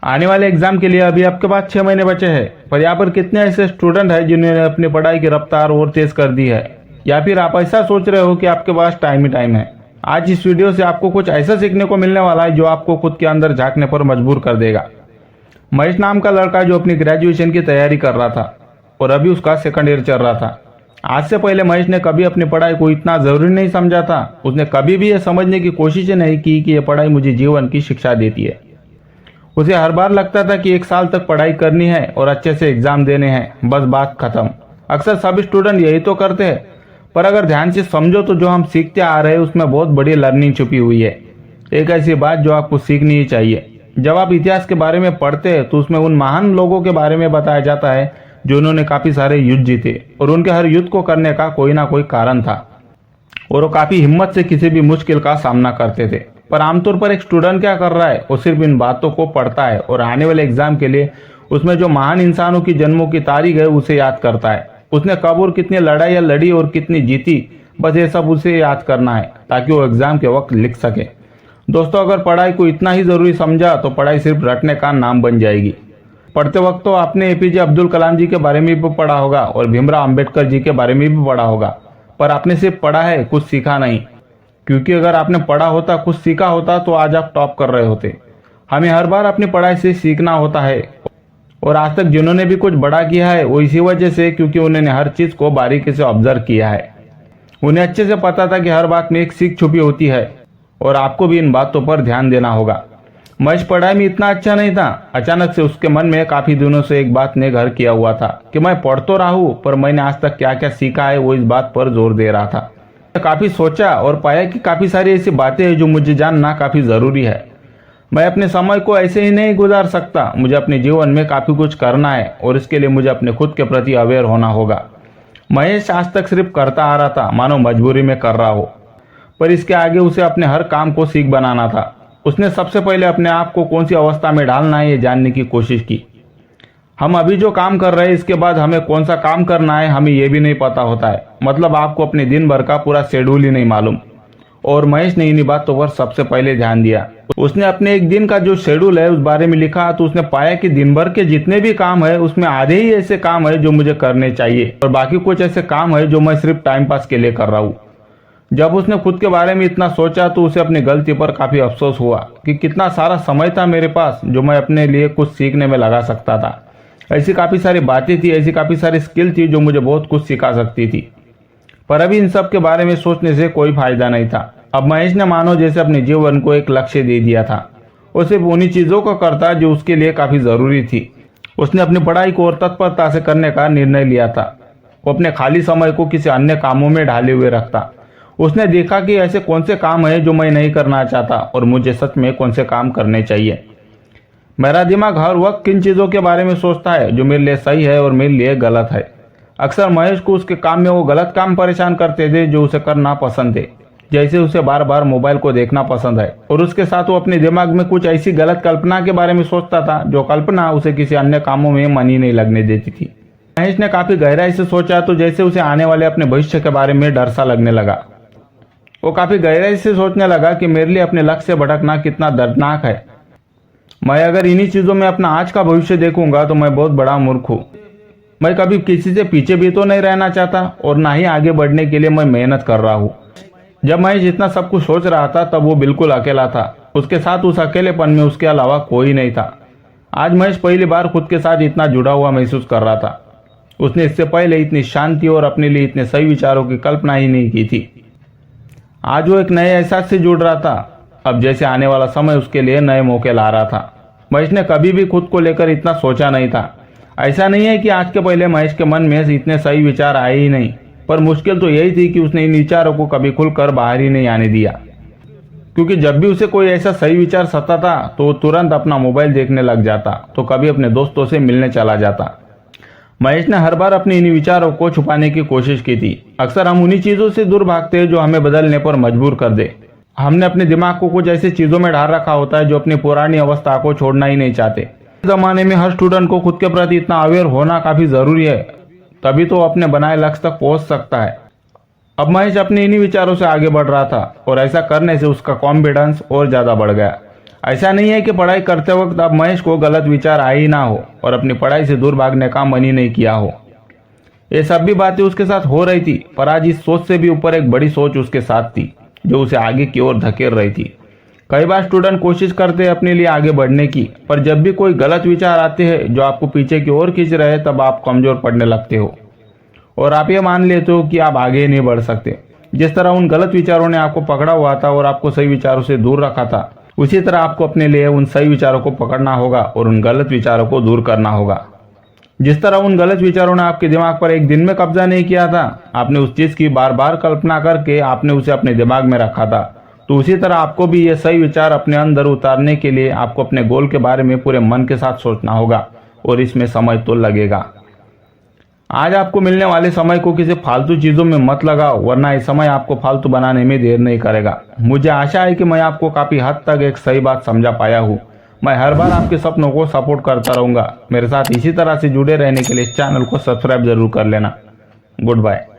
आने वाले एग्जाम के लिए अभी आपके पास 6 महीने बचे हैं, पर यहाँ पर कितने ऐसे स्टूडेंट हैं जिन्होंने अपनी पढ़ाई की रफ्तार और तेज कर दी है, या फिर आप ऐसा सोच रहे हो कि आपके पास टाइम ही टाइम है। आज इस वीडियो से आपको कुछ ऐसा सीखने को मिलने वाला है जो आपको खुद के अंदर झांकने पर मजबूर कर देगा। महेश नाम का लड़का जो अपनी ग्रेजुएशन की तैयारी कर रहा था और अभी उसका सेकंड ईयर चल रहा था। आज से पहले महेश ने कभी अपनी पढ़ाई को इतना जरूरी नहीं समझा था। उसने कभी भी यह समझने की कोशिश नहीं की कि यह पढ़ाई मुझे जीवन की शिक्षा देती है। उसे हर बार लगता था कि 1 साल तक पढ़ाई करनी है और अच्छे से एग्जाम देने हैं, बस बात खत्म। अक्सर सभी स्टूडेंट यही तो करते हैं, पर अगर ध्यान से समझो तो जो हम सीखते आ रहे हैं उसमें बहुत बड़ी लर्निंग छुपी हुई है। एक ऐसी बात जो आपको सीखनी ही चाहिए। जब आप इतिहास के बारे में पढ़ते हैं तो उसमें उन महान लोगों के बारे में बताया जाता है जो उन्होंने काफी सारे युद्ध जीते और उनके हर युद्ध को करने का कोई ना कोई कारण था और वो काफी हिम्मत से किसी भी मुश्किल का सामना करते थे। पर आमतौर पर एक स्टूडेंट क्या कर रहा है, वो सिर्फ इन बातों को पढ़ता है और आने वाले एग्जाम के लिए उसमें जो महान इंसानों की जन्मों की तारीख है उसे याद करता है। उसने कब और कितनी लड़ाइयाँ लड़ी और कितनी जीती, बस ये सब उसे याद करना है ताकि वो एग्जाम के वक्त लिख सके। दोस्तों, अगर पढ़ाई को इतना ही जरूरी समझा तो पढ़ाई सिर्फ रटने का नाम बन जाएगी। पढ़ते वक्त तो आपने एपीजे अब्दुल कलाम जी के बारे में भी पढ़ा होगा और भीमराव अंबेडकर जी के बारे में भी पढ़ा होगा, पर आपने सिर्फ पढ़ा है, कुछ सीखा नहीं। क्योंकि अगर आपने पढ़ा होता, कुछ सीखा होता तो आज आप टॉप कर रहे होते। हमें हर बार अपनी पढ़ाई से सीखना होता है और आज तक जिन्होंने भी कुछ बड़ा किया है वो इसी वजह से क्योंकि उन्होंने हर चीज को बारीकी से ऑब्जर्व किया है। उन्हें अच्छे से पता था कि हर बात में एक सीख छुपी होती है और आपको भी इन बातों पर ध्यान देना होगा। महेश पढ़ाई में इतना अच्छा नहीं था। अचानक से उसके मन में काफी दिनों से एक बात ने घर किया हुआ था कि मैं पढ़ तो रहा हूँ, पर मैंने आज तक क्या क्या सीखा है वो इस बात पर जोर दे रहा था। काफी सोचा और पाया कि काफी सारी ऐसी बातें हैं जो मुझे जानना काफी जरूरी है। मैं अपने समय को ऐसे ही नहीं गुजार सकता। मुझे अपने जीवन में काफी कुछ करना है और इसके लिए मुझे अपने खुद के प्रति अवेयर होना होगा। महेश आज तक सिर्फ करता आ रहा था, मानो मजबूरी में कर रहा हो, पर इसके आगे उसे अपने हर काम को सीख बनाना था। उसने सबसे पहले अपने आप को कौन सी अवस्था में डालना है ये जानने की कोशिश की। हम अभी जो काम कर रहे हैं इसके बाद हमें कौन सा काम करना है हमें ये भी नहीं पता होता है। मतलब आपको अपने दिन भर का पूरा शेड्यूल ही नहीं मालूम। और महेश ने इन्हीं बातों पर सबसे पहले ध्यान दिया। उसने अपने एक दिन का जो शेड्यूल है उस बारे में लिखा तो उसने पाया कि दिन भर के जितने भी काम है उसमें आधे ही ऐसे काम है जो मुझे करने चाहिए और बाकी कुछ ऐसे काम है जो मैं सिर्फ टाइम पास के लिए कर रहा हूँ। जब उसने खुद के बारे में इतना सोचा तो उसे अपनी गलती पर काफी अफसोस हुआ कि कितना सारा समय था मेरे पास जो मैं अपने लिए कुछ सीखने में लगा सकता था। ऐसी काफी सारी बातें थी, ऐसी काफी सारी स्किल थी जो मुझे बहुत कुछ सिखा सकती थी, पर अभी इन सब के बारे में सोचने से कोई फायदा नहीं था। अब महेश ने मानो जैसे अपने जीवन को एक लक्ष्य दे दिया था। वो सिर्फ उन्हीं चीजों को करता जो उसके लिए काफी जरूरी थी। उसने अपनी पढ़ाई को और तत्परता से करने का निर्णय लिया था। वो अपने खाली समय को किसी अन्य कामों में ढाले हुए रखता। उसने देखा कि ऐसे कौन से काम है जो मैं नहीं करना चाहता और मुझे सच में कौन से काम करने चाहिए। मेरा दिमाग हर वक्त किन चीज़ों के बारे में सोचता है जो मेरे लिए सही है और मेरे लिए गलत है। अक्सर महेश को उसके काम में वो गलत काम परेशान करते थे जो उसे करना पसंद थे। जैसे उसे बार बार मोबाइल को देखना पसंद है और उसके साथ वो अपने दिमाग में कुछ ऐसी गलत कल्पना के बारे में सोचता था जो कल्पना उसे किसी अन्य कामों में मन ही नहीं लगने देती थी। महेश ने काफी गहराई से सोचा तो जैसे उसे आने वाले अपने भविष्य के बारे में डर सा लगने लगा। वो काफी गहराई से सोचने लगा कि मेरे लिए अपने लक्ष्य से भटकना कितना दर्दनाक है। मैं अगर इन्हीं चीजों में अपना आज का भविष्य देखूंगा तो मैं बहुत बड़ा मूर्ख हूँ। मैं कभी किसी से पीछे भी तो नहीं रहना चाहता और ना ही आगे बढ़ने के लिए मैं मेहनत कर रहा हूँ। जब मैं जितना सब कुछ सोच रहा था तब वो बिल्कुल अकेला था। उसके साथ उस अकेलेपन में उसके अलावा कोई नहीं था। आज महेश पहली बार खुद के साथ इतना जुड़ा हुआ महसूस कर रहा था। उसने इससे पहले इतनी शांति और अपने लिए इतने सही विचारों की कल्पना ही नहीं की थी। आज वो एक नए एहसास से जुड़ रहा था। अब जैसे आने वाला समय उसके लिए नए मौके ला रहा था। महेश ने कभी भी खुद को लेकर इतना सोचा नहीं था। ऐसा नहीं है कि आज के पहले महेश के मन में इतने सही विचार आए ही नहीं, पर मुश्किल तो यही थी कि उसने इन विचारों को कभी खुलकर बाहर ही नहीं आने दिया। क्योंकि जब भी उसे कोई ऐसा सही विचार सताता तो वो तुरंत अपना मोबाइल देखने लग जाता, तो कभी अपने दोस्तों से मिलने चला जाता। महेश ने हर बार अपने इन विचारों को छुपाने की कोशिश की थी। अक्सर हम उन्हीं चीजों से दूर भागते हैं जो हमें बदलने पर मजबूर कर दे। हमने अपने दिमाग को कुछ ऐसी चीजों में ढाल रखा होता है जो अपनी पुरानी अवस्था को छोड़ना ही नहीं चाहते। इस जमाने में हर स्टूडेंट को खुद के प्रति इतना अवेयर होना काफी जरूरी है, तभी तो अपने बनाए लक्ष्य तक पहुंच सकता है। अब महेश अपने इन्हीं विचारों से आगे बढ़ रहा था और ऐसा करने से उसका कॉन्फिडेंस और ज्यादा बढ़ गया। ऐसा नहीं है कि पढ़ाई करते वक्त अब महेश को गलत विचार आए ही ना हो और अपनी पढ़ाई से दूर भागने का मन ही नहीं किया हो। ये सब भी बातें उसके साथ हो रही थी, पर आज इस सोच से भी ऊपर एक बड़ी सोच उसके साथ थी जो उसे आगे की ओर धकेल रही थी। कई बार स्टूडेंट कोशिश करते हैं अपने लिए आगे बढ़ने की, पर जब भी कोई गलत विचार आते हैं जो आपको पीछे की ओर खींच रहे हैं, तब आप कमजोर पड़ने लगते हो और आप ये मान लेते हो कि आप आगे नहीं बढ़ सकते। जिस तरह उन गलत विचारों ने आपको पकड़ा हुआ था और आपको सही विचारों से दूर रखा था, उसी तरह आपको अपने लिए उन सही विचारों को पकड़ना होगा और उन गलत विचारों को दूर करना होगा। जिस तरह उन गलत विचारों ने आपके दिमाग पर एक दिन में कब्जा नहीं किया था, आपने उस चीज की बार बार कल्पना करके आपने उसे अपने दिमाग में रखा था, तो उसी तरह आपको भी ये सही विचार अपने अंदर उतारने के लिए आपको अपने गोल के बारे में पूरे मन के साथ सोचना होगा और इसमें समय तो लगेगा। आज आपको मिलने वाले समय को किसी फालतू चीजों में मत लगाओ, वरना ये समय आपको फालतू बनाने में देर नहीं करेगा। मुझे आशा है कि मैं आपको काफी हद तक एक सही बात समझा पाया हूँ। मैं हर बार आपके सपनों को सपोर्ट करता रहूंगा। मेरे साथ इसी तरह से जुड़े रहने के लिए इस चैनल को सब्सक्राइब जरूर कर लेना। Good bye.